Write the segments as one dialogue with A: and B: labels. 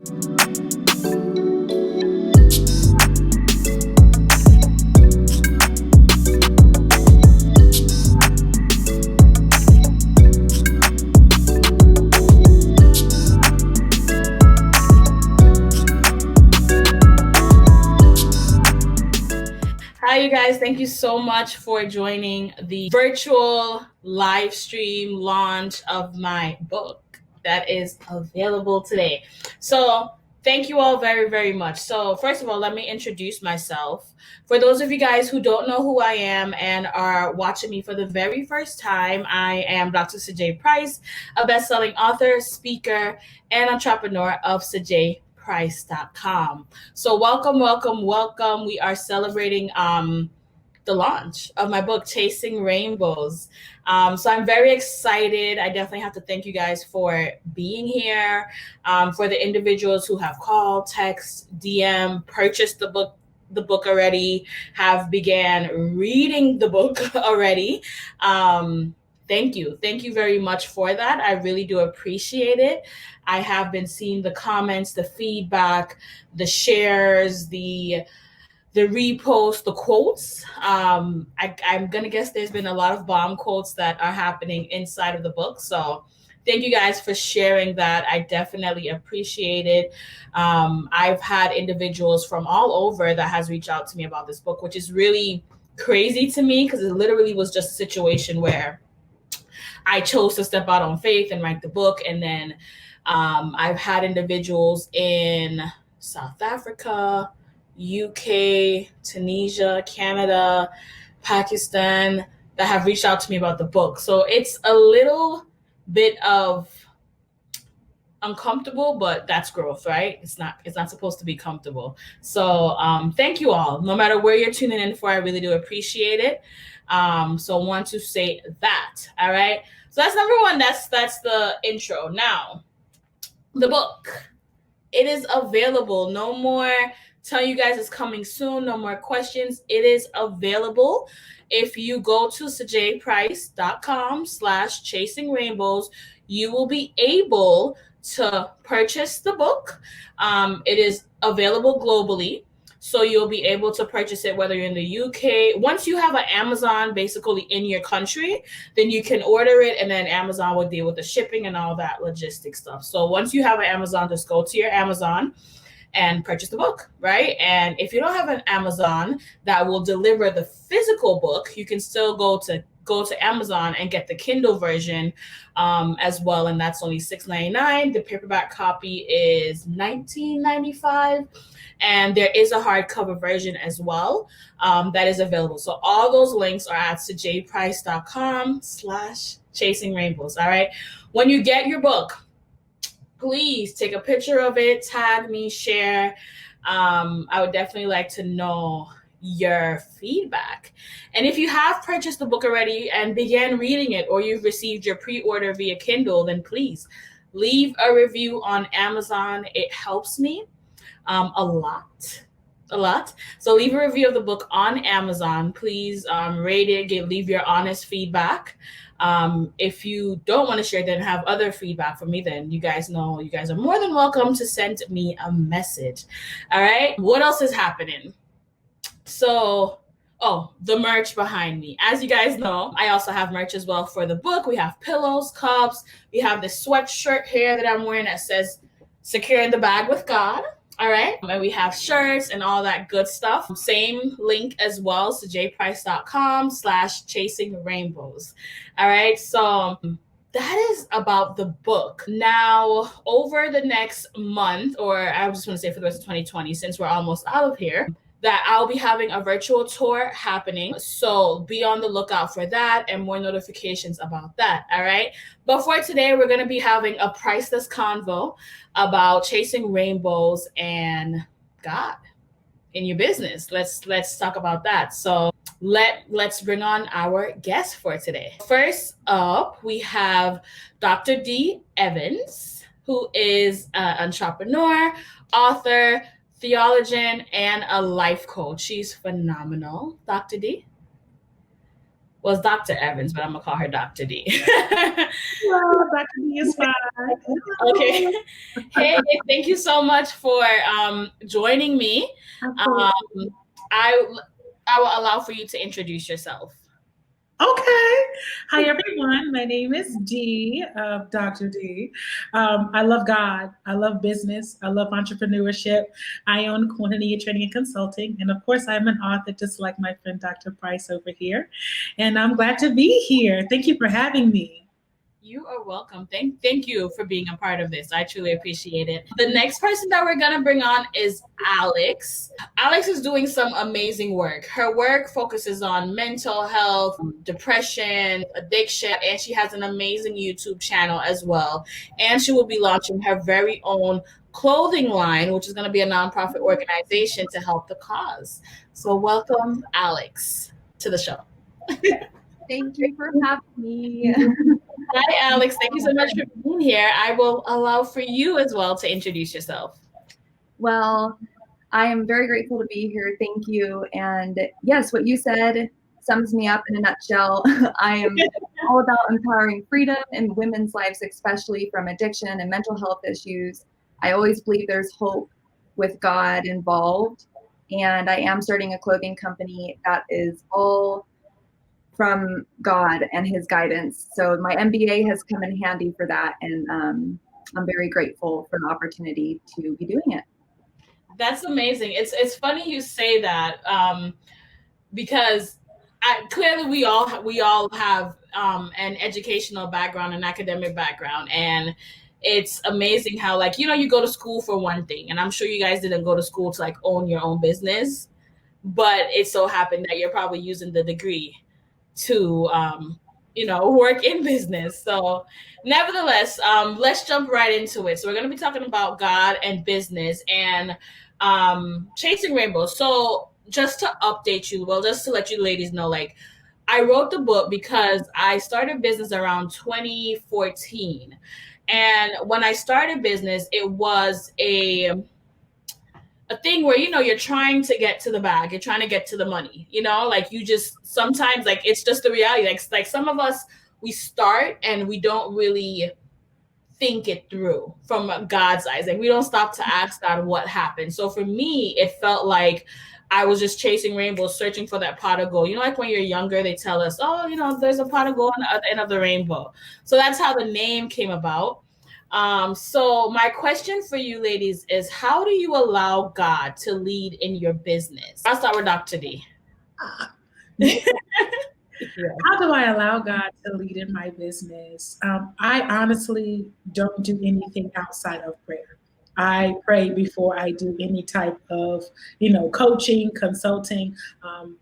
A: Hi, you guys. Thank you so much for joining the virtual live stream launch of my book that is available today. So thank you all very, very much. So first of all, let me introduce myself. For those of you guys who don't know who I am and are watching me for the very first time, I am DR.SIDJAE Price, a best-selling author, speaker, and entrepreneur of SIDJAEPrice.com. So welcome. We are celebrating the launch of my book, Chasing Rainbows. So I'm very excited. I definitely have to thank you guys for being here. For the individuals who have called, text, DM, purchased the book already, have began reading the book already. Thank you very much for that. I really do appreciate it. I have been seeing the comments, the feedback, the shares, the reposts, the quotes. I'm gonna guess there's been a lot of bomb quotes that are happening inside of the book. So thank you guys for sharing that. I definitely appreciate it. I've had individuals from all over that has reached out to me about this book, which is really crazy to me because it literally was just a situation where I chose to step out on faith and write the book. And then I've had individuals in South Africa, UK, Tunisia, Canada, Pakistan that have reached out to me about the book. So it's a little bit of uncomfortable, but that's growth, right? It's not supposed to be comfortable. So thank you all. No matter where you're tuning in for, I really do appreciate it. So I want to say that. All right. So that's number one. That's the intro. Now, the book. It is available. No more telling you guys it's coming soon. No more questions. It is available. If you go to SIDJAEPrice.com/chasing rainbows, you will be able to purchase the book. It is available globally. So you'll be able to purchase it whether you're in the UK. Once you have an Amazon basically in your country, then you can order it and then Amazon will deal with the shipping and all that logistic stuff. So once you have an Amazon, just go to your Amazon and purchase the book, right? And if you don't have an Amazon that will deliver the physical book, you can still go to Amazon and get the Kindle version as well, and that's only $6.99. The paperback copy is $19.95, and there is a hardcover version as well that is available. So all those links are at SIDJAEPrice.com/chasing rainbows. All right. When you get your book, please take a picture of it, tag me, share. I would definitely like to know your feedback. And if you have purchased the book already and began reading it, or you've received your pre-order via Kindle, then please leave a review on Amazon. It helps me a lot. So leave a review of the book on Amazon. Please rate it, leave your honest feedback. If you don't want to share, then have other feedback for me, then you guys know you guys are more than welcome to send me a message. All right. What else is happening? So, the merch behind me. As you guys know, I also have merch as well for the book. We have pillows, cups. We have this sweatshirt here that I'm wearing that says "Secure in the Bag with God." All right. And we have shirts and all that good stuff. Same link as well, SIDJAEPrice.com/chasing rainbows. All right. So that is about the book. Now, over the next month, or I was just going to say for the rest of 2020, since we're almost out of here, that I'll be having a virtual tour happening. So be on the lookout for that and more notifications about that. All right. But for today, we're going to be having a priceless convo about chasing rainbows and God in your business. Let's talk about that. So let's bring on our guest for today. First up, we have Dr. D. Evans, who is an entrepreneur, author, theologian, and a life coach. She's phenomenal. Dr. D? Well, it's Dr. Evans, but I'm gonna call her Dr. D.
B: Well, Dr. B is fine.
A: Okay. Hey, thank you so much for joining me.
B: Absolutely.
A: Um, I I will allow for you to introduce yourself.
B: Okay. Hi, everyone. My name is Dee, Dr. D. I love God. I love business. I love entrepreneurship. I own Quantity Training and Consulting. And of course, I'm an author, just like my friend Dr. Price over here. And I'm glad to be here. Thank you for having me.
A: You are welcome. Thank you for being a part of this. I truly appreciate it. The next person that we're gonna bring on is Alex. Alex is doing some amazing work. Her work focuses on mental health, depression, addiction, and she has an amazing YouTube channel as well. And she will be launching her very own clothing line, which is going to be a nonprofit organization to help the cause. So welcome, Alex, to the show.
C: Thank you for having me.
A: Hi, Alex. Thank you so much for being here. I will allow for you as well to introduce yourself.
C: Well, I am very grateful to be here. Thank you. And yes, what you said sums me up in a nutshell. I am all about empowering freedom in women's lives, especially from addiction and mental health issues. I always believe there's hope with God involved. And I am starting a clothing company that is all from God and his guidance. So my MBA has come in handy for that. And I'm very grateful for the opportunity to be doing it.
A: That's amazing. It's funny you say that because clearly we all have an educational background, an academic background, and it's amazing how, like, you go to school for one thing, and I'm sure you guys didn't go to school to like own your own business, but it so happened that you're probably using the degree to work in business. So nevertheless, let's jump right into it. So we're going to be talking about God and business and chasing rainbows. So just to update you, well, just to let you ladies know, like, I wrote the book because I started business around 2014. And when I started business, it was a thing where you're trying to get to the bag, you're trying to get to the money, like you just sometimes, like, it's just the reality, like some of us, we start and we don't really think it through from God's eyes. Like, we don't stop to ask God what happened. So for me, it felt like I was just chasing rainbows, searching for that pot of gold. Like when you're younger, they tell us, oh, there's a pot of gold at the end of the rainbow. So that's how the name came about. So my question for you ladies is, how do you allow God to lead in your business? I'll start with Dr. D.
B: How do I allow God to lead in my business? I honestly don't do anything outside of prayer. I pray before I do any type of, coaching, consulting,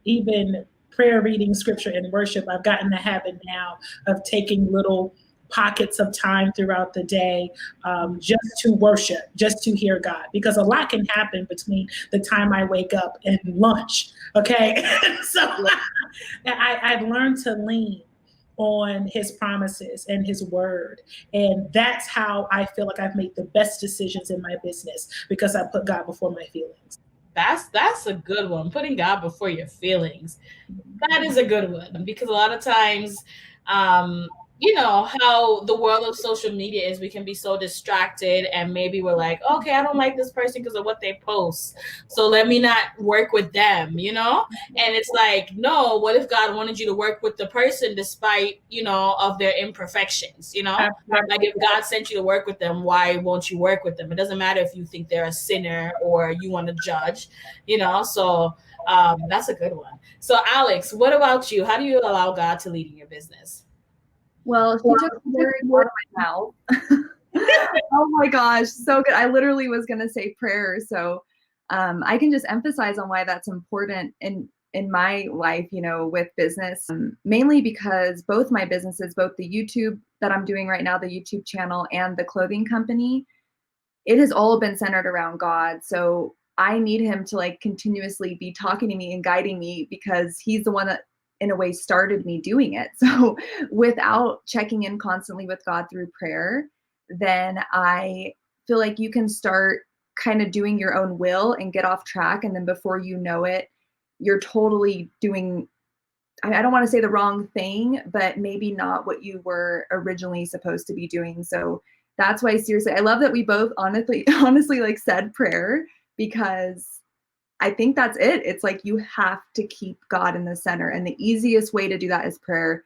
B: even prayer, reading scripture, and worship. I've gotten the habit now of taking little pockets of time throughout the day, just to worship, just to hear God, because a lot can happen between the time I wake up and lunch. Okay. So I've learned to lean on his promises and his word. And that's how I feel like I've made the best decisions in my business, because I put God before my feelings.
A: That's a good one. Putting God before your feelings. That is a good one, because a lot of times, how the world of social media is, we can be so distracted, and maybe we're like, okay, I don't like this person because of what they post, so let me not work with them, and it's like, no, what if God wanted you to work with the person despite, of their imperfections, like, if God sent you to work with them, why won't you work with them? It doesn't matter if you think they're a sinner or you want to judge, so that's a good one. So Alex, what about you? How do you allow God to lead in your business?
C: Well, she took the words out of my mouth. Oh my gosh, so good. I literally was going to say prayer. So I can just emphasize on why that's important in my life, with business, mainly because both my businesses, both the YouTube that I'm doing right now, the YouTube channel, and the clothing company, it has all been centered around God. So I need him to, like, continuously be talking to me and guiding me, because he's the one that in a way started me doing it. So without checking in constantly with God through prayer, then I feel like you can start kind of doing your own will and get off track. And then before you know it, you're totally doing I don't want to say the wrong thing, but maybe not what you were originally supposed to be doing. So that's why, seriously, I love that we both honestly like said prayer, because I think that's it. It's like you have to keep God in the center. And the easiest way to do that is prayer.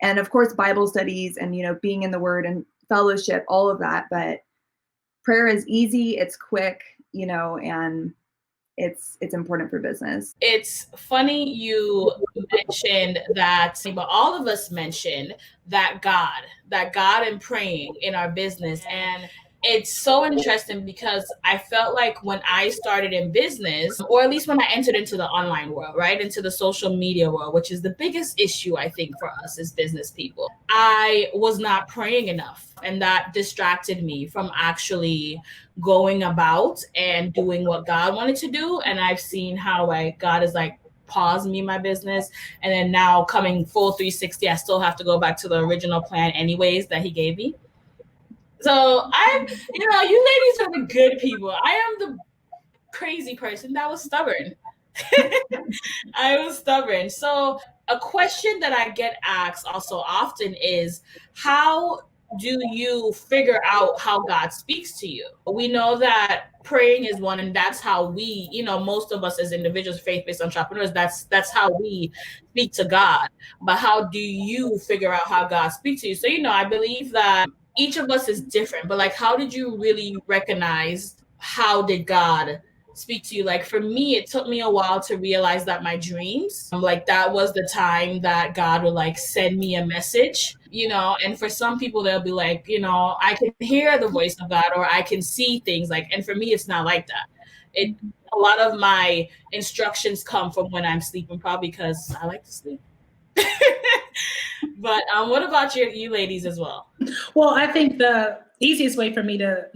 C: And of course, Bible studies and, being in the word and fellowship, all of that. But prayer is easy, it's quick, and it's important for business.
A: It's funny you mentioned that, but all of us mentioned that God and praying in our business. And it's so interesting because I felt like when I started in business, or at least when I entered into the online world, right, into the social media world, which is the biggest issue, I think, for us as business people, I was not praying enough. And that distracted me from actually going about and doing what God wanted to do. And I've seen how God is pause me my business, and then now coming full 360, I still have to go back to the original plan anyways that he gave me. So you ladies are the good people. I am the crazy person that was stubborn. I was stubborn. So a question that I get asked also often is, how do you figure out how God speaks to you? We know that praying is one, and that's how we, most of us as individuals, faith-based entrepreneurs, that's how we speak to God. But how do you figure out how God speaks to you? So, I believe that each of us is different, but how did you really recognize, how did God speak to you? For me, it took me a while to realize that my dreams, that was the time that God would send me a message, and for some people they'll be I can hear the voice of God, or I can see things, and for me it's not like that. A lot of my instructions come from when I'm sleeping, probably because I like to sleep. But what about you ladies as well?
B: Well, I think the easiest way for me to,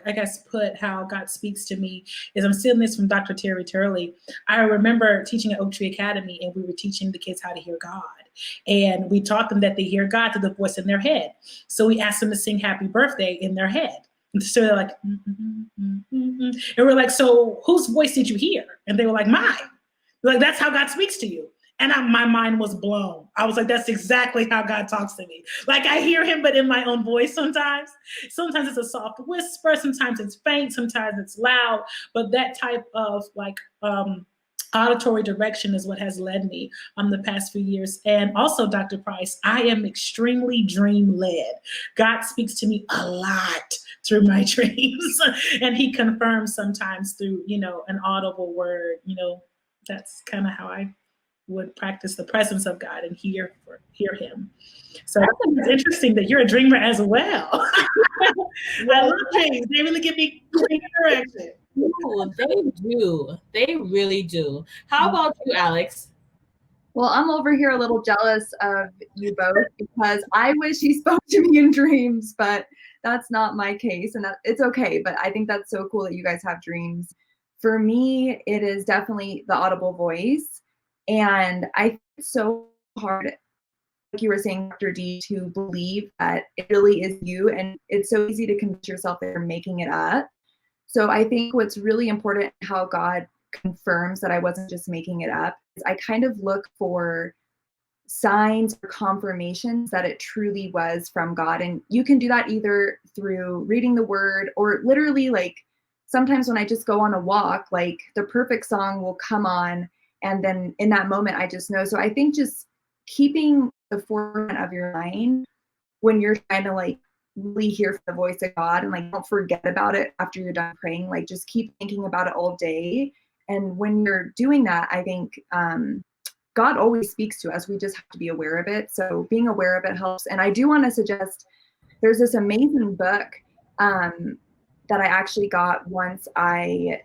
B: I guess, put how God speaks to me is, I'm stealing this from Dr. Terry Turley. I remember teaching at Oak Tree Academy, and we were teaching the kids how to hear God. And we taught them that they hear God through the voice in their head. So we asked them to sing happy birthday in their head. And so they're like, and we're like, so whose voice did you hear? And they were like, mine. We're like, that's how God speaks to you. And my mind was blown. I was like, that's exactly how God talks to me. I hear him, but in my own voice sometimes. Sometimes it's a soft whisper. Sometimes it's faint. Sometimes it's loud. But that type of auditory direction is what has led me the past few years. And also, Dr. Price, I am extremely dream-led. God speaks to me a lot through my dreams. And he confirms sometimes through, an audible word. That's kind of how I would practice the presence of God and hear him. So I think it's interesting that you're a dreamer as well. I love dreams. They really give me great direction.
A: Ooh, they do. They really do. How about you, Alex?
C: Well, I'm over here a little jealous of you both, because I wish he spoke to me in dreams, but that's not my case, and it's okay. But I think that's so cool that you guys have dreams. For me, it is definitely the audible voice. And I think it's so hard, like you were saying, Dr. D, to believe that it really is you. And it's so easy to convince yourself that you're making it up. So I think what's really important, how God confirms that I wasn't just making it up, is I kind of look for signs or confirmations that it truly was from God. And you can do that either through reading the word, or literally, sometimes when I just go on a walk, the perfect song will come on. And then in that moment, I just know. So I think just keeping the forefront of your mind when you're trying to really hear the voice of God, and don't forget about it after you're done praying. Just keep thinking about it all day. And when you're doing that, I think God always speaks to us. We just have to be aware of it. So being aware of it helps. And I do want to suggest, there's this amazing book that I actually got once I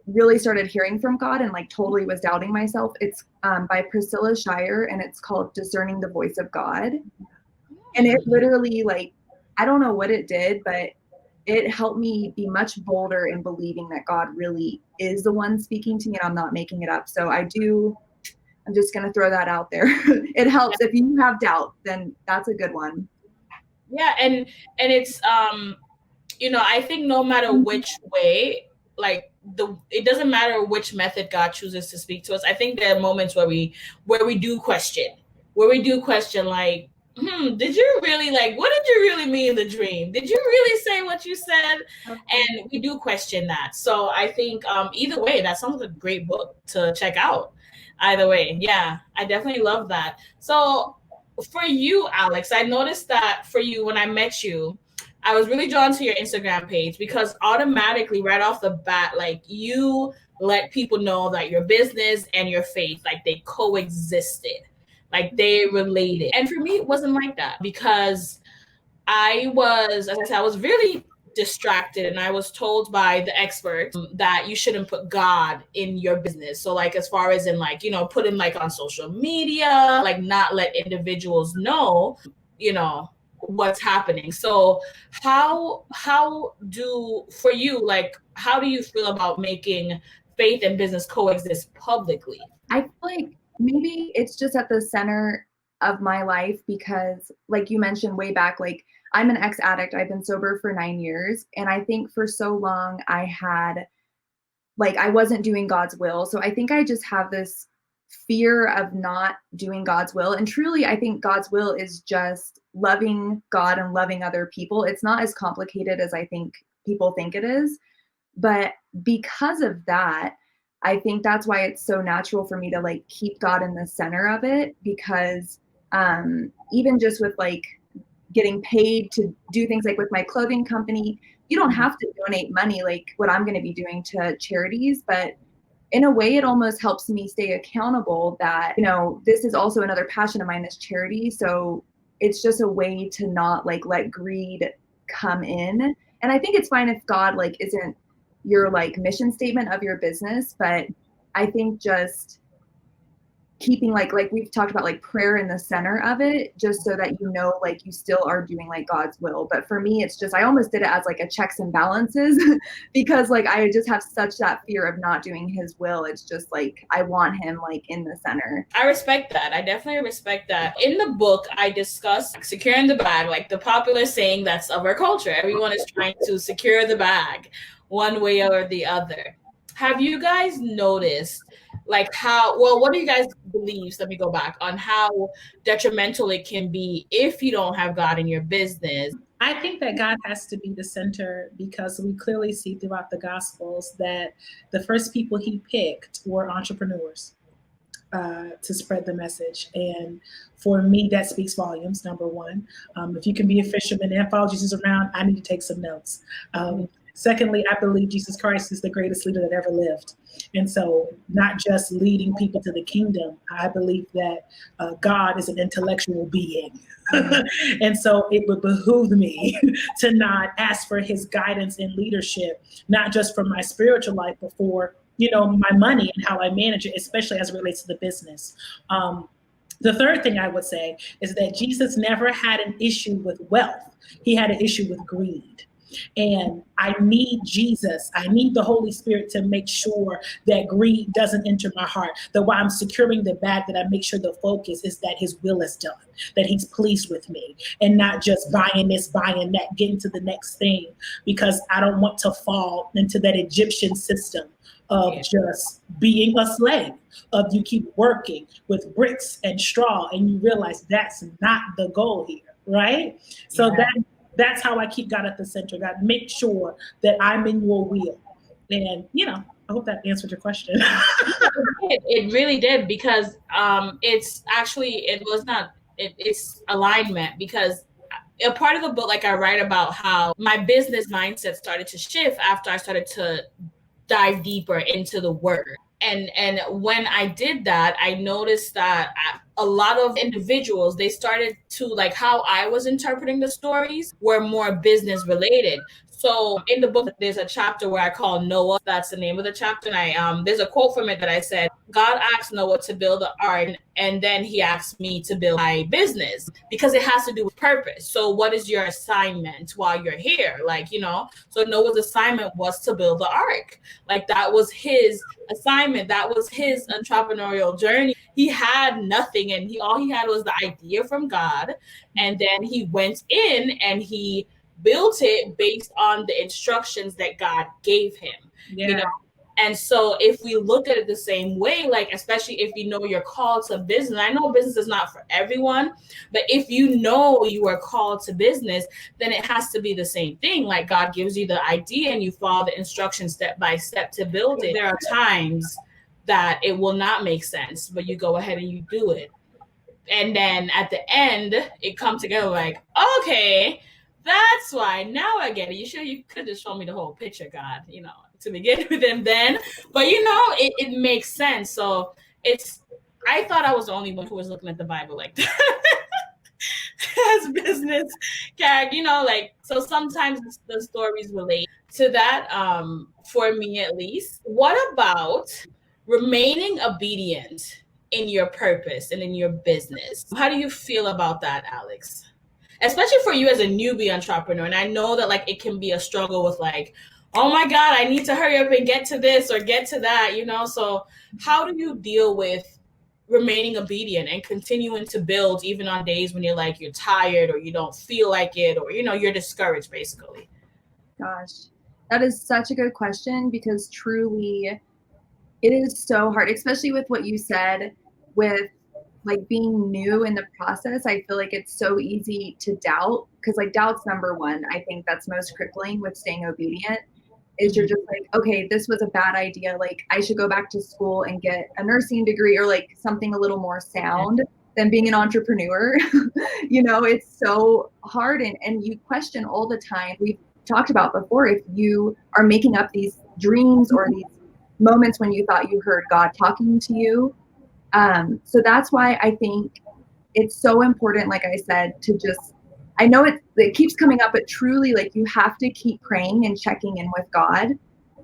C: really started hearing from God and totally was doubting myself. It's by Priscilla Shirer, and it's called Discerning the Voice of God. And it literally, I don't know what it did, but it helped me be much bolder in believing that God really is the one speaking to me, and I'm not making it up. So I'm just going to throw that out there. It helps. If you have doubt, then that's a good one.
A: Yeah. And it's, I think no matter which way, it doesn't matter which method God chooses to speak to us. I think there are moments where we do question, like, did you really, like, what did you really mean in the dream? Did you really say what you said? And we do question that. So I think either way, that sounds like a great book to check out. Either way, yeah, I definitely love that. So for you, Alex, I noticed that for you, when I met you, I was really drawn to your Instagram page because automatically, right off the bat, like, you let people know that your business and your faith, like, they coexisted, like they related. And for me, it wasn't like that because I was, as I said, I was really distracted, and I was told by the expert that you shouldn't put God in your business. So, like, as far as in, like, put him, like, on social media, like, not let individuals know, what's happening. So how do, for you, like, how do you feel about making faith and business coexist publicly?
C: I feel like maybe it's just at the center of my life because, like you mentioned way back, like, I'm an ex-addict. I've been sober for 9 years. And I think for so long I wasn't doing God's will. So I think I just have this fear of not doing God's will. And truly, I think God's will is just loving God and loving other people. It's not as complicated as I think people think it is. But because of that, I think that's why it's so natural for me to, like, keep God in the center of it, because even just with, like, getting paid to do things, like with my clothing company, you don't have to donate money like what I'm going to be doing to charities, but in a way it almost helps me stay accountable that, this is also another passion of mine, is charity. So it's just a way to not, like, let greed come in. And I think it's fine if God, like, isn't your, like, mission statement of your business, but I think just keeping, like we've talked about, like, prayer in the center of it, just so that, like, you still are doing, like, God's will. But for me, it's just, I almost did it as, like, a checks and balances because, like, I just have such that fear of not doing his will. It's just, like, I want him, like, in the center.
A: I respect that. I definitely respect that. In the book, I discuss securing the bag, like the popular saying that's of our culture. Everyone is trying to secure the bag one way or the other. Have you guys noticed, like, what do you guys believe, let me go back, on how detrimental it can be if you don't have God in your business?
B: I think that God has to be the center because we clearly see throughout the Gospels that the first people he picked were entrepreneurs to spread the message. And for me, that speaks volumes, number one. If you can be a fisherman and follow Jesus around, I need to take some notes. Secondly, I believe Jesus Christ is the greatest leader that ever lived. And so not just leading people to the kingdom, I believe that God is an intellectual being. And so it would behoove me to not ask for his guidance and leadership, not just for my spiritual life, but for, my money and how I manage it, especially as it relates to the business. The third thing I would say is that Jesus never had an issue with wealth. He had an issue with greed. And I need Jesus. I need the Holy Spirit to make sure that greed doesn't enter my heart. That while I'm securing the bag, that I make sure the focus is that his will is done, that he's pleased with me, and not just buying this, buying that, getting to the next thing, because I don't want to fall into that Egyptian system of just being a slave, of you keep working with bricks and straw and you realize that's not the goal here, right? So that's how I keep God at the center. God, make sure that I'm in your will. And, I hope that answered your question.
A: It really did, because it's alignment, because a part of the book, like, I write about how my business mindset started to shift after I started to dive deeper into the word. And when I did that, I noticed that a lot of individuals, they started to, like, how I was interpreting the stories were more business related. So in the book, there's a chapter where I call Noah. That's the name of the chapter. And there's a quote from it that I said, God asked Noah to build the ark, and then he asked me to build my business, because it has to do with purpose. So what is your assignment while you're here? Like, so Noah's assignment was to build the ark. Like, that was his assignment. That was his entrepreneurial journey. He had nothing, and all he had was the idea from God. And then he went in and he built it based on the instructions that God gave him. And so if we look at it the same way, like, especially if you know you're called to business, I know business is not for everyone, but if you know you are called to business, then it has to be the same thing. Like, God gives you the idea and you follow the instructions step by step to build it. There are times that it will not make sense, but you go ahead and you do it. And then at the end, it comes together like, okay, that's why. Now I get it. You could have just shown me the whole picture, God, to begin with. And then, but it makes sense. So I thought I was the only one who was looking at the Bible like that. As business character, so sometimes the stories relate to that, for me at least. What about remaining obedient in your purpose and in your business? How do you feel about that, Alex? Especially for you as a newbie entrepreneur. And I know that it can be a struggle with oh my God, I need to hurry up and get to this or get to that, So how do you deal with remaining obedient and continuing to build even on days when you're tired or you don't feel like it, or you're discouraged, basically?
C: Gosh, that is such a good question, because truly it is so hard, especially with what you said with being new in the process. I feel like it's so easy to doubt, because doubt's number one. I think that's most crippling with staying obedient, is you're just okay, this was a bad idea. I should go back to school and get a nursing degree, or something a little more sound than being an entrepreneur. It's so hard, and you question all the time. We've talked about before, if you are making up these dreams or these moments when you thought you heard God talking to you. So that's why I think it's so important, like I said, to just, I know it keeps coming up, but truly, you have to keep praying and checking in with God,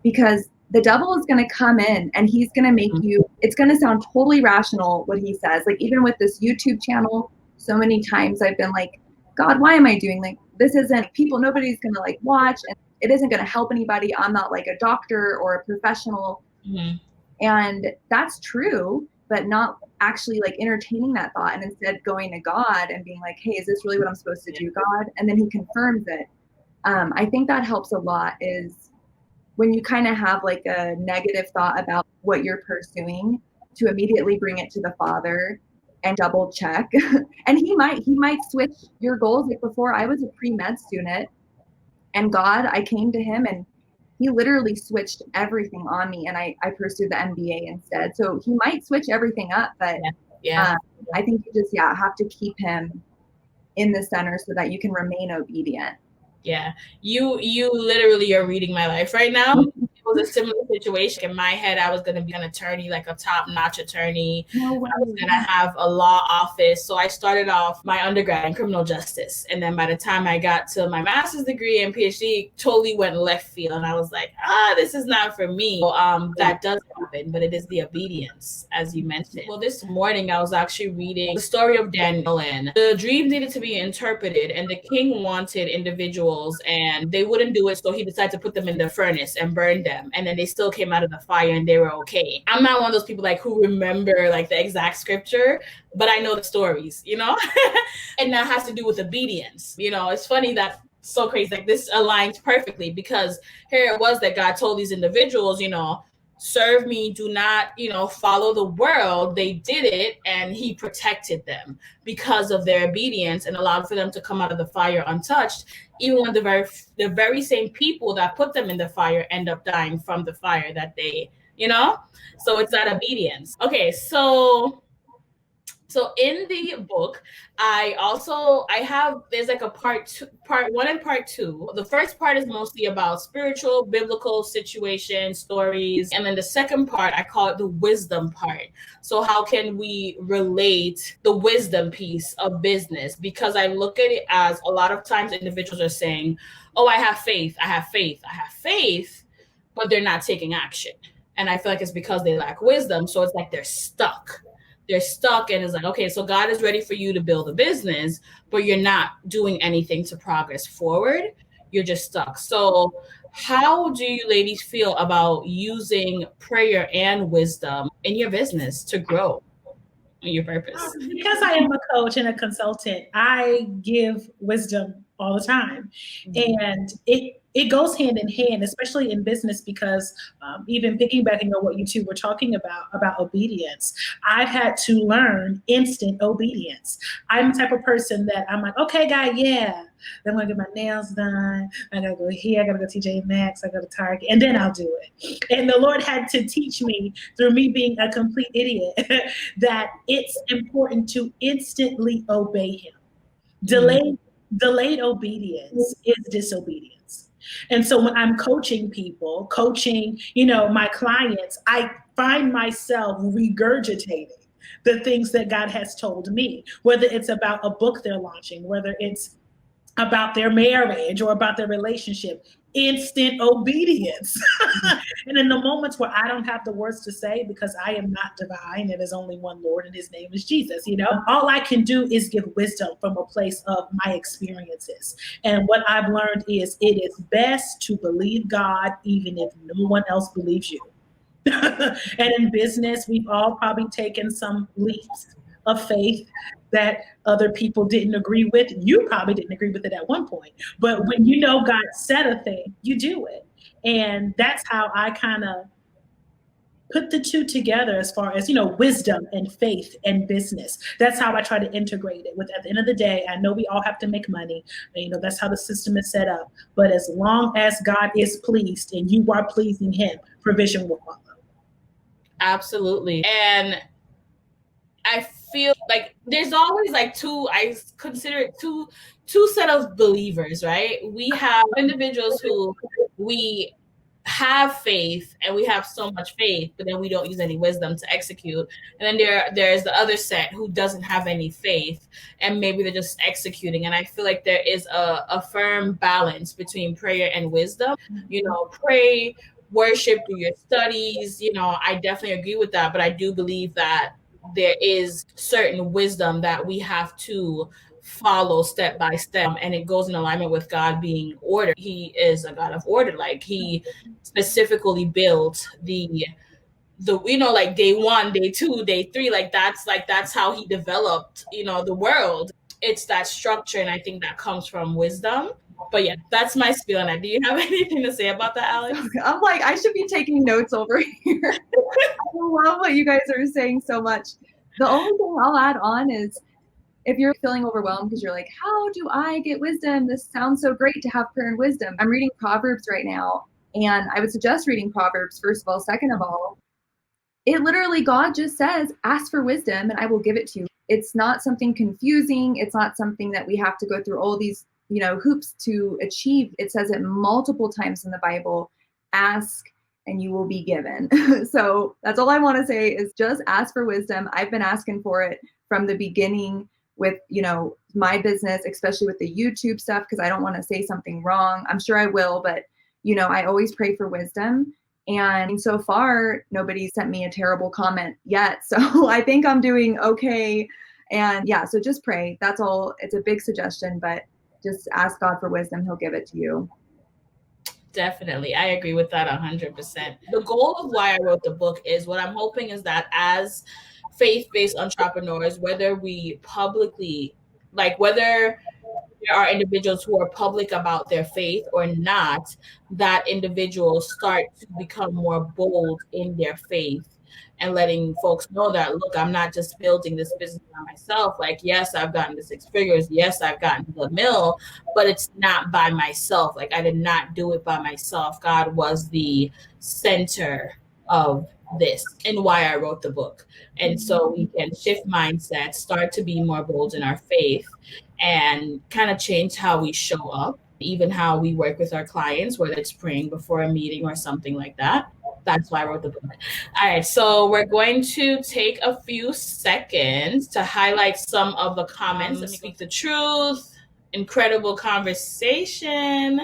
C: because the devil is going to come in and he's going to make you, it's going to sound totally rational what he says. Even with this YouTube channel, so many times I've been like, God, why am I doing this? Isn't people, nobody's going to watch, and it isn't going to help anybody. I'm not a doctor or a professional.
A: Mm-hmm.
C: And that's true, but not actually entertaining that thought, and instead going to God and being hey, is this really what I'm supposed to do, God? And then he confirms it. I think that helps a lot, is when you kind of have a negative thought about what you're pursuing, to immediately bring it to the Father and double check. And he might switch your goals. Before, I was a pre-med student, and God, I came to him and he literally switched everything on me, and I pursued the MBA instead. So he might switch everything up, but I think you just have to keep him in the center so that you can remain obedient.
A: Yeah, you literally are reading my life right now. It was a similar situation. In my head, I was going to be an attorney, a top-notch attorney.
C: No way.
A: I was going to have a law office. So I started off my undergrad in criminal justice. And then by the time I got to my master's degree and PhD, totally went left field. And I was like, this is not for me. So, that does happen, but it is the obedience, as you mentioned. Well, this morning, I was actually reading the story of Daniel, and the dream needed to be interpreted, and the king wanted individuals, and they wouldn't do it. So he decided to put them in the furnace and burn them. And then they still came out of the fire and they were okay. I'm not one of those people who remember the exact scripture, but I know the stories, and that has to do with obedience. It's funny that so crazy. This aligns perfectly, because here it was that God told these individuals, serve me, do not, follow the world. They did it, and he protected them because of their obedience and allowed for them to come out of the fire untouched, even when the very same people that put them in the fire end up dying from the fire that they, so it's that obedience. Okay, so in the book, there's a part one and part two. The first part is mostly about spiritual, biblical situations, stories. And then the second part, I call it the wisdom part. So how can we relate the wisdom piece of business? Because I look at it as a lot of times individuals are saying, oh, I have faith, but they're not taking action. And I feel like it's because they lack wisdom. So it's they're stuck. And it's okay, so God is ready for you to build a business, but you're not doing anything to progress forward. You're just stuck. So how do you ladies feel about using prayer and wisdom in your business to grow in your purpose?
B: Because I am a coach and a consultant, I give wisdom all the time. And it goes hand in hand, especially in business, because even piggybacking on what you two were talking about obedience, I've had to learn instant obedience. I'm the type of person that I'm like, okay, God, yeah, I'm gonna get my nails done. I gotta go here. I gotta go to TJ Maxx. I go to Target, and then I'll do it. And the Lord had to teach me through me being a complete idiot that it's important to instantly obey Him. Delayed obedience is disobedience. And so when I'm coaching people, my clients, I find myself regurgitating the things that God has told me, whether it's about a book they're launching, whether it's about their marriage or about their relationship. Instant obedience. And in the moments where I don't have the words to say because I am not divine, and there's only one Lord and His name is Jesus, all I can do is give wisdom from a place of my experiences. And what I've learned is it is best to believe God even if no one else believes you. And in business, we've all probably taken some leaps of faith that other people didn't agree with. You probably didn't agree with it at one point. But when you know God said a thing, you do it. And that's how I kind of put the two together as far as, wisdom and faith and business. That's how I try to integrate it. At the end of the day, I know we all have to make money. That's how the system is set up. But as long as God is pleased and you are pleasing Him, provision will follow.
A: Absolutely. And I feel like there's always like I consider it two set of believers, right? We have individuals who we have faith and we have so much faith, but then we don't use any wisdom to execute. And then there's the other set who doesn't have any faith and maybe they're just executing. And I feel like there is a firm balance between prayer and wisdom. Pray, worship, do your studies. I definitely agree with that, but I do believe that there is certain wisdom that we have to follow step by step, and it goes in alignment with God being ordered. He is a God of order. Like He specifically built the like day 1, day 2, day 3, that's how He developed the world. It's that structure, and I think that comes from wisdom. But yeah, that's my spiel on that. Do you have anything to say about that, Alex?
C: I'm like, I should be taking notes over here. I love what you guys are saying so much. The only thing I'll add on is if you're feeling overwhelmed because you're like, how do I get wisdom? This sounds so great to have prayer and wisdom. I'm reading Proverbs right now, and I would suggest reading Proverbs, first of all. Second of all, it literally, God just says, ask for wisdom and I will give it to you. It's not something confusing. It's not something that we have to go through all these hoops to achieve. It says it multiple times in the Bible, ask and you will be given. So that's all I want to say is just ask for wisdom. I've been asking for it from the beginning with, my business, especially with the YouTube stuff, because I don't want to say something wrong. I'm sure I will, but, I always pray for wisdom. And so far, nobody sent me a terrible comment yet. So I think I'm doing okay. And yeah, so just pray. That's all. It's a big suggestion, but just ask God for wisdom. He'll give it to you.
A: Definitely. I agree with that 100%. The goal of why I wrote the book is what I'm hoping is that as faith-based entrepreneurs, whether we publicly, whether there are individuals who are public about their faith or not, that individuals start to become more bold in their faith and letting folks know that, look, I'm not just building this business by myself. Like, yes, I've gotten to 6 figures. Yes, I've gotten to the mill, but it's not by myself. Like, I did not do it by myself. God was the center of this and why I wrote the book. And so we can shift mindsets, start to be more bold in our faith, and kind of change how we show up, even how we work with our clients, whether it's praying before a meeting or something like that. That's why I wrote the book. All right, so we're going to take a few seconds to highlight some of the comments. Speak the truth. Incredible conversation.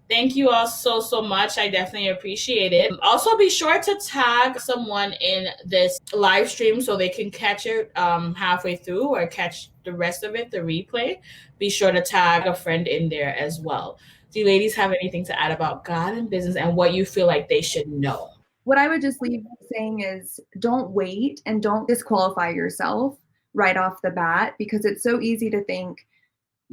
A: Thank you all so much. I definitely appreciate it. Also, be sure to tag someone in this live stream so they can catch it halfway through or catch the rest of it, the replay. Be sure to tag a friend in there as well. Do you ladies have anything to add about God and business and what you feel like they should know?
C: What I would just leave saying is don't wait and don't disqualify yourself right off the bat, because it's so easy to think,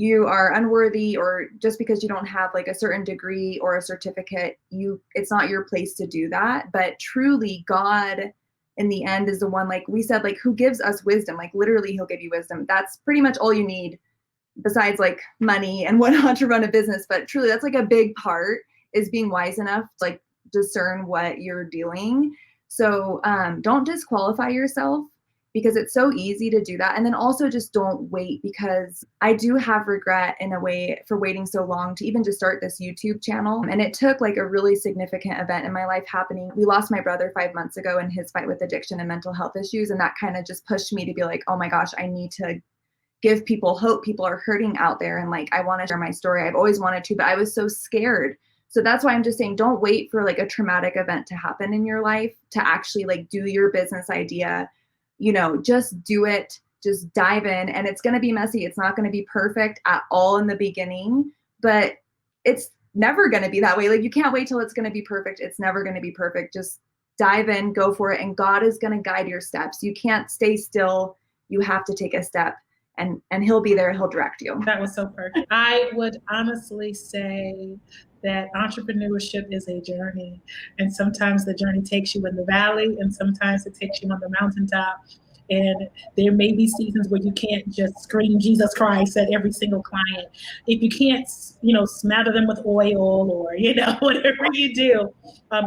C: you are unworthy, or just because you don't have like a certain degree or a certificate, it's not your place to do that. But truly, God in the end is the one, like we said, like who gives us wisdom. Like literally, he'll give you wisdom. That's pretty much all you need, besides like money and whatnot to run a business. But truly, that's like a big part, is being wise enough to like discern what you're doing. So don't disqualify yourself, because it's so easy to do that. And then also just don't wait, because I do have regret in a way for waiting so long to even just start this YouTube channel. And it took like a really significant event in my life happening. We lost my brother 5 months ago in his fight with addiction and mental health issues. And that kind of just pushed me to be like, oh my gosh, I need to give people hope. People are hurting out there. And like, I want to share my story. I've always wanted to, but I was so scared. So that's why I'm just saying, don't wait for like a traumatic event to happen in your life to actually like do your business idea. You know, just do it, just dive in, and it's going to be messy. It's not going to be perfect at all in the beginning, but it's never going to be that way. Like you can't wait till it's going to be perfect. It's never going to be perfect. Just dive in, go for it. And God is going to guide your steps. You can't stay still. You have to take a step, and he'll be there. He'll direct you.
B: That was so perfect. I would honestly say that entrepreneurship is a journey, and sometimes the journey takes you in the valley, and sometimes it takes you on the mountaintop. And there may be seasons where you can't just scream Jesus Christ at every single client. If you can't, smother them with oil, or whatever you do,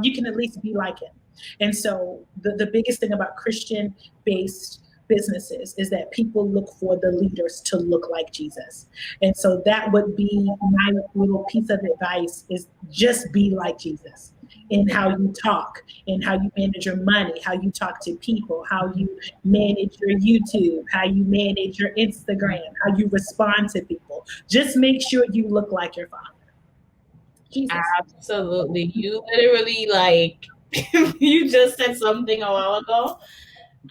B: you can at least be like him. And so the biggest thing about Christian-based businesses is that people look for the leaders to look like Jesus. And so that would be my little piece of advice, is just be like Jesus in how you talk, in how you manage your money, how you talk to people, how you manage your YouTube, how you manage your Instagram, how you respond to people. Just make sure you look like your Father. Jesus.
A: Absolutely. You literally you just said something a while ago.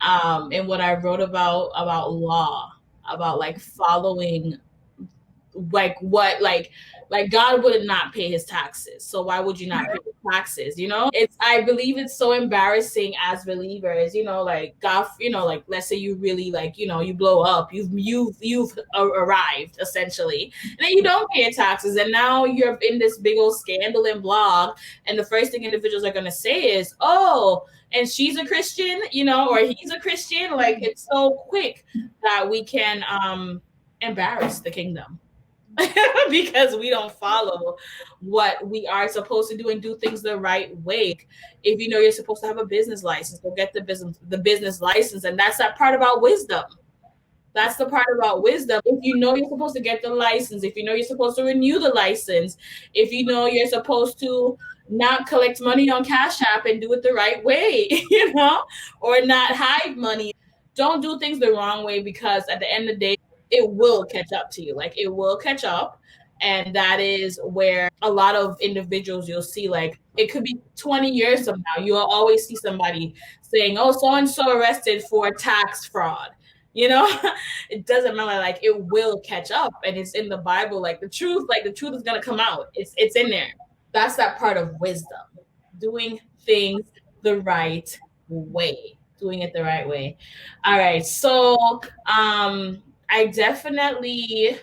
A: And what I wrote about law, about like following, like God would not pay his taxes. So why would you not pay the taxes? I believe it's so embarrassing as believers, like God, like let's say you really you blow up, you've arrived essentially, and then you don't pay your taxes, and now you're in this big old scandal and blog, and the first thing individuals are going to say is, oh, and she's a Christian, or he's a Christian. Like it's so quick that we can embarrass the kingdom because we don't follow what we are supposed to do and do things the right way. If you're supposed to have a business license, go get the business license. And that's that part about wisdom. That's the part about wisdom. If you're supposed to get the license, if you're supposed to renew the license, if you're supposed to not collect money on Cash App and do it the right way, or not hide money. Don't do things the wrong way, because at the end of the day, it will catch up to you. Like it will catch up. And that is where a lot of individuals you'll see, like it could be 20 years from now, you'll always see somebody saying, oh, so-and-so arrested for tax fraud. It doesn't matter. Like it will catch up, and it's in the Bible. Like the truth is going to come out. It's in there. That's that part of wisdom, doing things the right way, doing it the right way. All right. So, I definitely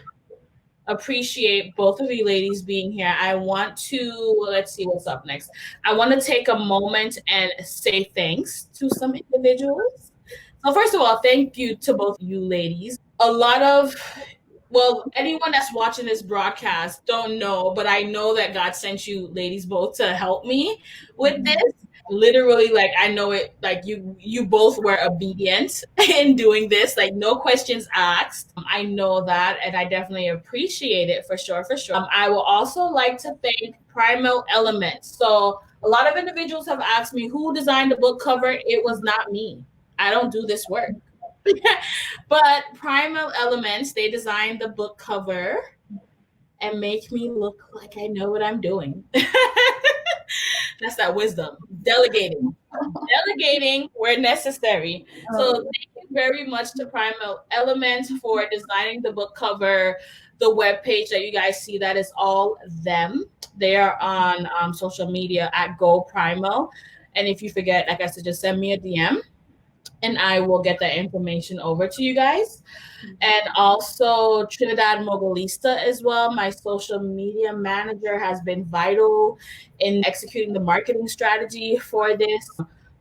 A: appreciate both of you ladies being here. I want to, let's see what's up next. I want to take a moment and say thanks to some individuals. So first of all, thank you to both of you ladies. Anyone that's watching this broadcast don't know, but I know that God sent you ladies both to help me with this. Literally, like I know it, like you both were obedient in doing this, like no questions asked. I know that, and I definitely appreciate it for sure. I will also like to thank Primal Elements. So a lot of individuals have asked me who designed the book cover. It was not me. I don't do this work. But Primal Elements, they designed the book cover and make me look like I know what I'm doing. That's that wisdom. Delegating where necessary. So thank you very much to Primal Elements for designing the book cover. The webpage that you guys see, that is all them. They are on social media at Go Primal. And if you forget, like I said, just send me a DM. and I will get that information over to you guys. And also Trinidad Mogalista as well. My social media manager has been vital in executing the marketing strategy for this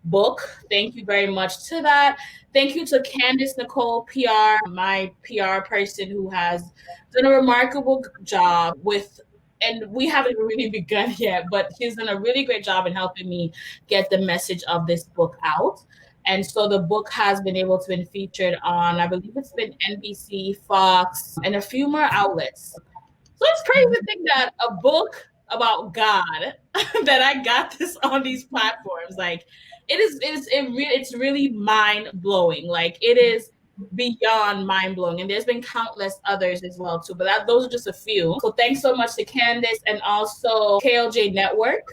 A: book. Thank you very much to that. Thank you to Candice Nicole PR, my PR person who has done a remarkable job with, and we haven't really begun yet, but she's done a really great job in helping me get the message of this book out. And so the book has been able to be featured on, I believe it's been NBC, Fox, and a few more outlets. So it's crazy to think that a book about God that I got this on these platforms. Like it's really mind blowing. Like it is beyond mind blowing, and there's been countless others as well too. But those are just a few. So thanks so much to Candice and also KLJ Network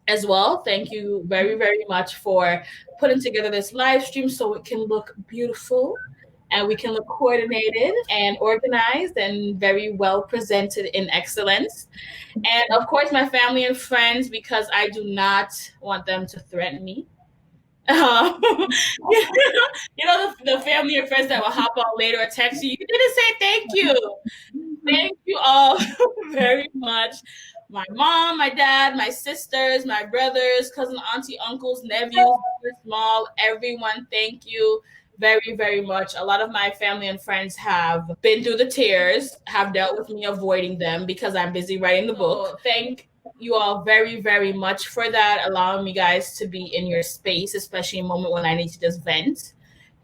A: as well. Thank you very, very much for putting together this live stream so it can look beautiful and we can look coordinated and organized and very well presented in excellence. And of course, my family and friends, because I do not want them to threaten me. You know, the family and friends that will hop on later or text you. You didn't say thank you. Thank you all very much. My mom, my dad, my sisters, my brothers, cousin, auntie, uncles, nephews, small, everyone, thank you very, very much. A lot of my family and friends have been through the tears, have dealt with me avoiding them because I'm busy writing the book. So thank you all very, very much for that, allowing me guys to be in your space, especially in a moment when I need to just vent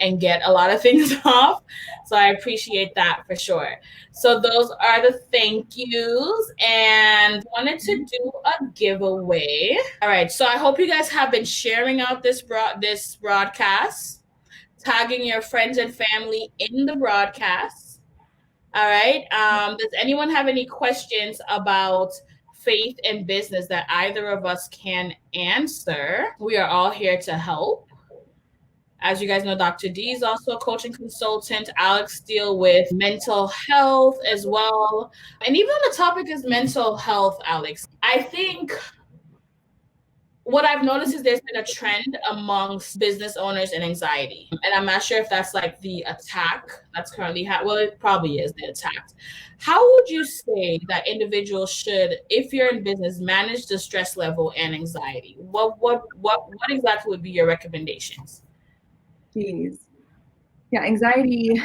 A: and get a lot of things off. So I appreciate that for sure. So those are the thank yous, and wanted to do a giveaway. All right. So I hope you guys have been sharing out this broadcast, tagging your friends and family in the broadcast. All right. Does anyone have any questions about faith and business that either of us can answer? We are all here to help. As you guys know, Dr. D is also a coaching consultant. Alex deals with mental health as well. And even on the topic is mental health, Alex, I think what I've noticed is there's been a trend amongst business owners and anxiety. And I'm not sure if that's like the attack that's currently well, it probably is the attack. How would you say that individuals should, if you're in business, manage the stress level and anxiety? What exactly would be your recommendations?
C: Jeez. Yeah, anxiety.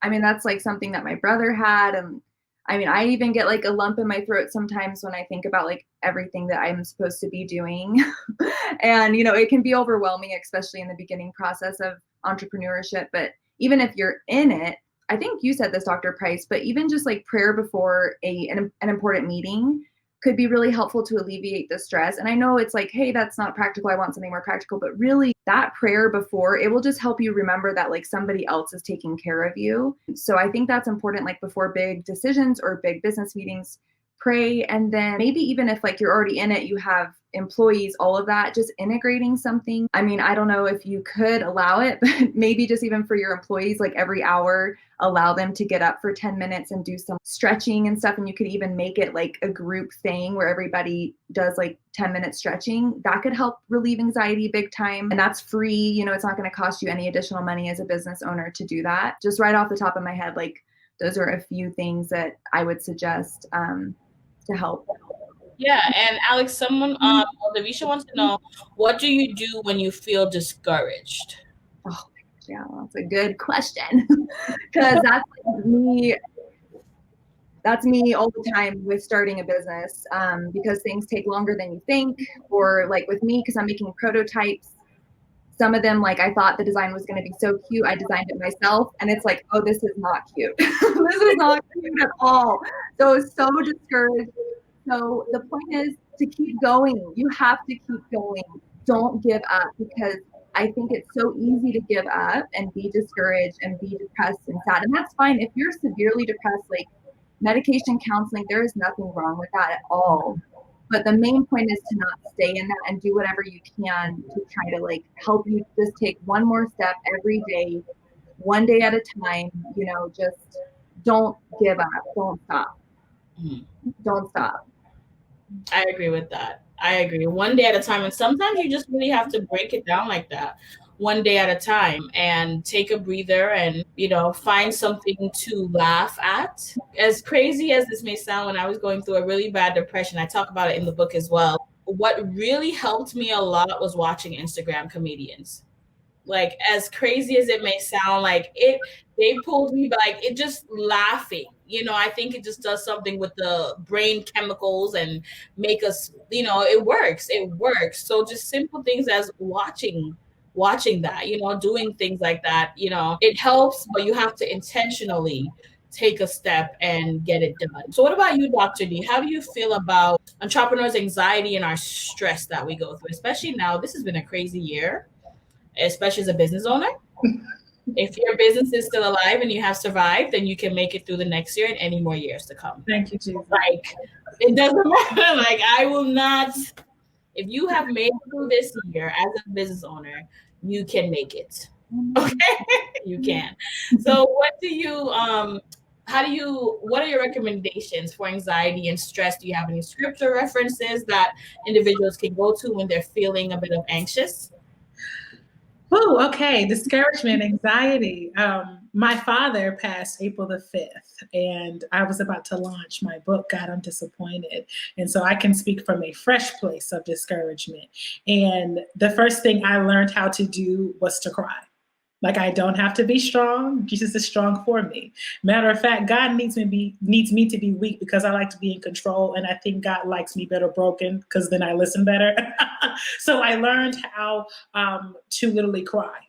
C: I mean, that's like something that my brother had. And I mean, I even get like a lump in my throat sometimes when I think about like everything that I'm supposed to be doing. And, you know, it can be overwhelming, especially in the beginning process of entrepreneurship. But even if you're in it, I think you said this, Dr. Price, but even just like prayer before an important meeting could be really helpful to alleviate the stress. And I know it's like, hey, that's not practical. I want something more practical. But really that prayer before, it will just help you remember that like somebody else is taking care of you. So I think that's important, like before big decisions or big business meetings, pray. And then maybe even if like you're already in it, you have employees, all of that, just integrating something. I mean, I don't know if you could allow it, but maybe just even for your employees, like every hour, allow them to get up for 10 minutes and do some stretching and stuff. And you could even make it like a group thing where everybody does like 10-minute stretching. That could help relieve anxiety big time. And that's free. You know, it's not going to cost you any additional money as a business owner to do that. Just right off the top of my head, like those are a few things that I would suggest to help.
A: Yeah, and Alex, Davisha wants to know, what do you do when you feel discouraged?
C: Oh, yeah, that's a good question. Because that's me. That's me all the time with starting a business, because things take longer than you think. Or like with me, because I'm making prototypes. Some of them, like I thought the design was going to be so cute. I designed it myself, and it's like, oh, this is not cute. This is not cute at all. So discouraged. So the point is to keep going. You have to keep going. Don't give up, because I think it's so easy to give up and be discouraged and be depressed and sad. And that's fine. If you're severely depressed, like medication, counseling, there is nothing wrong with that at all. But the main point is to not stay in that and do whatever you can to try to like help you just take one more step every day, one day at a time. You know, just don't give up. Don't stop. Don't stop.
A: I agree with that. I agree. One day at a time. And sometimes you just really have to break it down like that. one day at a time and take a breather and, find something to laugh at. As crazy as this may sound, when I was going through a really bad depression, I talk about it in the book as well. What really helped me a lot was watching Instagram comedians. Like, as crazy as it may sound, they pulled me back. It just laughing, I think it just does something with the brain chemicals and make us, it works. So just simple things as watching that, doing things like that, it helps, but you have to intentionally take a step and get it done. So what about you, Dr. D? How do you feel about entrepreneurs' anxiety and our stress that we go through, especially now? This has been a crazy year, especially as a business owner. If your business is still alive and you have survived, then you can make it through the next year and any more years to come.
B: Thank you, Jesus.
A: Like, it doesn't matter. Like, I will not, if you have made it through this year as a business owner, you can make it. Okay? You can. So what are your recommendations for anxiety and stress? Do you have any scripture references that individuals can go to when they're feeling a bit of anxious?
B: Oh, okay. Discouragement, anxiety. My father passed April the 5th, and I was about to launch my book, God, I'm Disappointed. And so I can speak from a fresh place of discouragement. And the first thing I learned how to do was to cry. Like, I don't have to be strong. Jesus is strong for me. Matter of fact, God needs me to be weak because I like to be in control. And I think God likes me better broken because then I listen better. So I learned how to literally cry.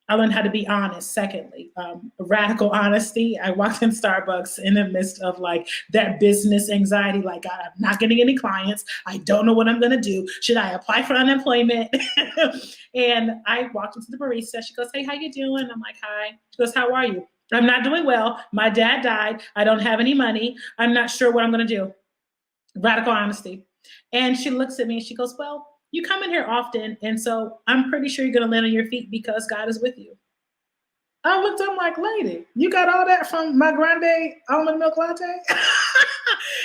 B: I learned how to be honest. Secondly, radical honesty. I walked in Starbucks in the midst of like that business anxiety. Like, God, I'm not getting any clients. I don't know what I'm going to do. Should I apply for unemployment? And I walked into the barista. She goes, hey, how you doing? I'm like, hi. She goes, how are you? I'm not doing well. My dad died. I don't have any money. I'm not sure what I'm going to do. Radical honesty. And she looks at me and she goes, well, you come in here often, and so I'm pretty sure you're going to land on your feet because God is with you. I looked up like, lady, you got all that from my grande almond milk latte?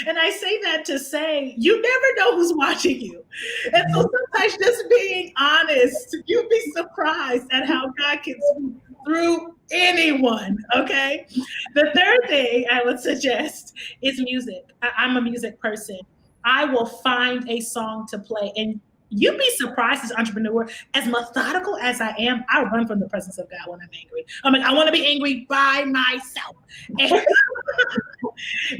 B: And I say that to say, you never know who's watching you. And so sometimes just being honest, you'd be surprised at how God can speak through anyone, okay? The third thing I would suggest is music. I'm a music person. I will find a song to play, and you'd be surprised as an entrepreneur, as methodical as I am, I run from the presence of God when I'm angry. I'm like, I want to be angry by myself.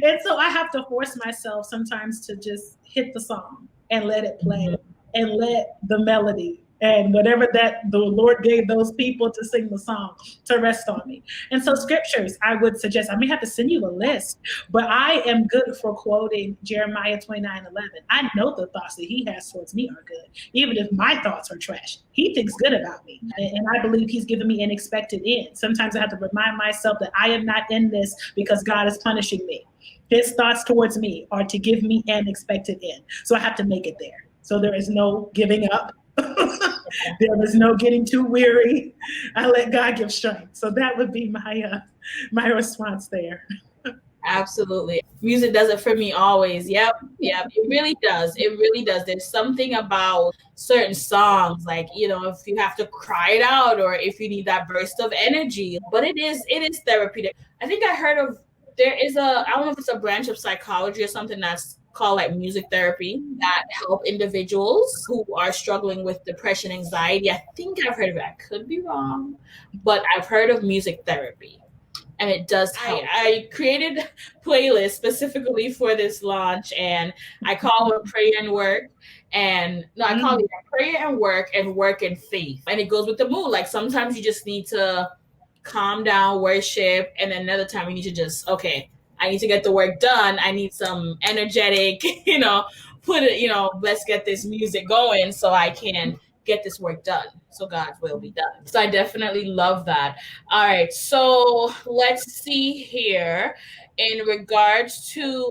B: And so I have to force myself sometimes to just hit the song and let it play and let the melody and whatever that the Lord gave those people to sing the song to rest on me. And so scriptures, I would suggest, I may have to send you a list, but I am good for quoting Jeremiah 29:11. I know the thoughts that he has towards me are good, even if my thoughts are trash. He thinks good about me. And I believe he's given me an expected end. Sometimes I have to remind myself that I am not in this because God is punishing me. His thoughts towards me are to give me an expected end. So I have to make it there. So there is no giving up. There is no getting too weary. I let God give strength. So that would be my response there.
A: Absolutely. Music does it for me always. Yep. It really does. It really does. There's something about certain songs, like, if you have to cry it out or if you need that burst of energy. But it is therapeutic. I think I heard of, I don't know if it's a branch of psychology or something that's called like music therapy that help individuals who are struggling with depression, anxiety. I think I've heard of it. I could be wrong, but I've heard of music therapy. And it does help. I created playlists specifically for this launch, and I call it Prayer and Work. And no, I call it Prayer and Work and Faith. And it goes with the mood. Like, sometimes you just need to calm down, worship, and then another time you need to just, okay, I need to get the work done. I need some energetic, let's get this music going so I can get this work done, so God's will be done. So I definitely love that. All right, so let's see here in regards to,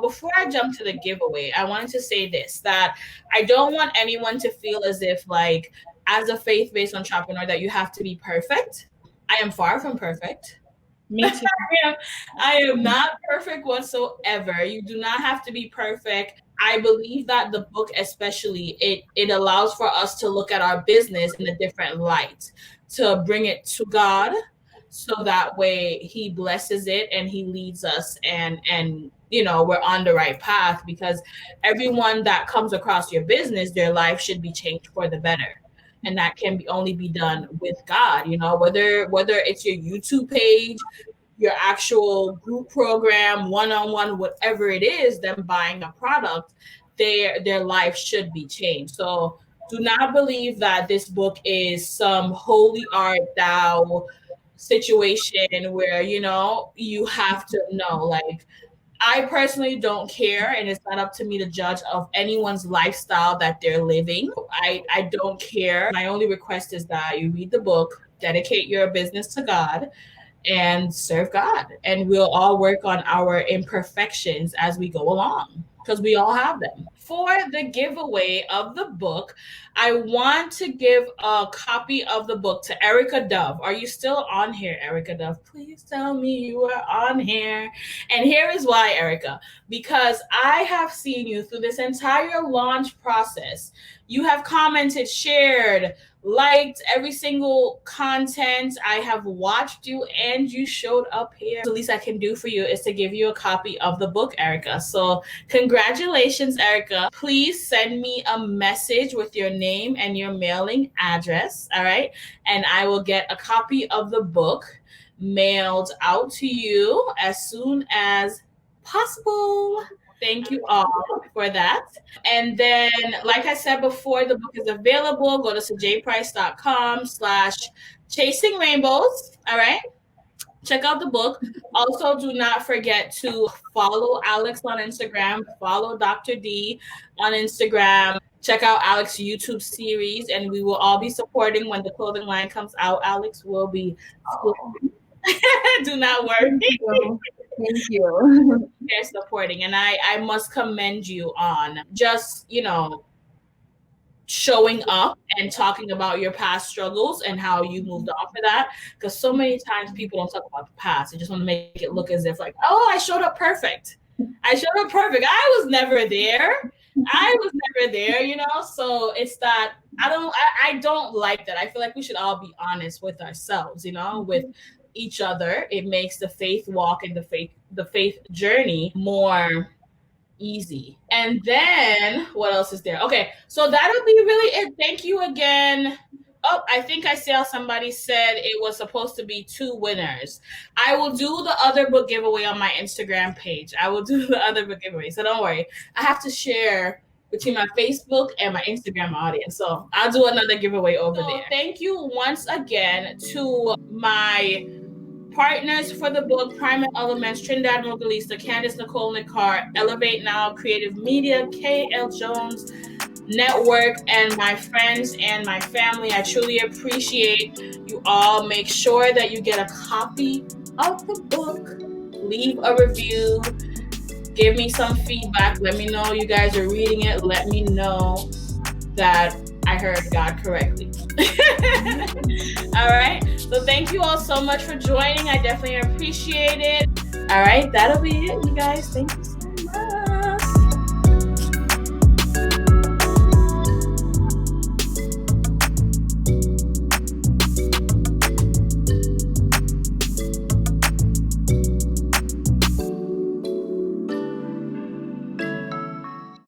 A: before I jump to the giveaway, I wanted to say this, that I don't want anyone to feel as if, like, as a faith-based entrepreneur, that you have to be perfect. I am far from perfect.
B: Me too.
A: I am not perfect whatsoever. You do not have to be perfect. I believe that the book, especially, it allows for us to look at our business in a different light, to bring it to God, so that way He blesses it and He leads us, and we're on the right path, because everyone that comes across your business, their life should be changed for the better. And that can only be done with God, whether it's your YouTube page, your actual group program, one-on-one, whatever it is, them buying a product, their life should be changed. So do not believe that this book is some holy art thou situation where you have to know. Like, I personally don't care, and it's not up to me to judge of anyone's lifestyle that they're living. I don't care. My only request is that you read the book, dedicate your business to God, and serve God. And we'll all work on our imperfections as we go along, because we all have them. For the giveaway of the book, I want to give a copy of the book to Erica Dove. Are you still on here, Erica Dove? Please tell me you are on here. And here is why, Erica. Because I have seen you through this entire launch process. You have commented, shared, liked every single content. I have watched you, and you showed up here. The least I can do for you is to give you a copy of the book, Erica. So congratulations, Erica. Please send me a message with your name and your mailing address, all right? And I will get a copy of the book mailed out to you as soon as possible. Thank you all for that. And then, like I said before, the book is available. Go to SIDJAEprice.com/chasing rainbows. All right. Check out the book. Also, do not forget to follow Alex on Instagram. Follow Dr. D on Instagram. Check out Alex's YouTube series, and we will all be supporting when the clothing line comes out. Alex will be. Do not worry.
C: Thank you.
A: They're supporting, and I must commend you on just showing up and talking about your past struggles and how you moved on for that, because so many times people don't talk about the past. They just want to make it look as if like, oh, I showed up perfect. I was never there. So it's that I don't like that. I feel like we should all be honest with ourselves, with each other. It makes the faith walk and the faith journey more easy. And then what else is there? Okay, so that'll be really it. Thank you again. Oh, I think I saw somebody said it was supposed to be 2 winners. I will do the other book giveaway on my Instagram page. So don't worry. I have to share between my Facebook and my Instagram audience. So I'll do another giveaway over there. Thank you once again to my partners for the book: Primal Elements, Trinidad Mogalista, Candice Nicole Nicar, Elevate Now, Creative Media, KL Jones Network, and my friends and my family. I truly appreciate you all. Make sure that you get a copy of the book. Leave a review. Give me some feedback. Let me know you guys are reading it. Let me know that I heard God correctly. All right. So thank you all so much for joining. I definitely appreciate it. All right. That'll be it, you guys. Thank you so much.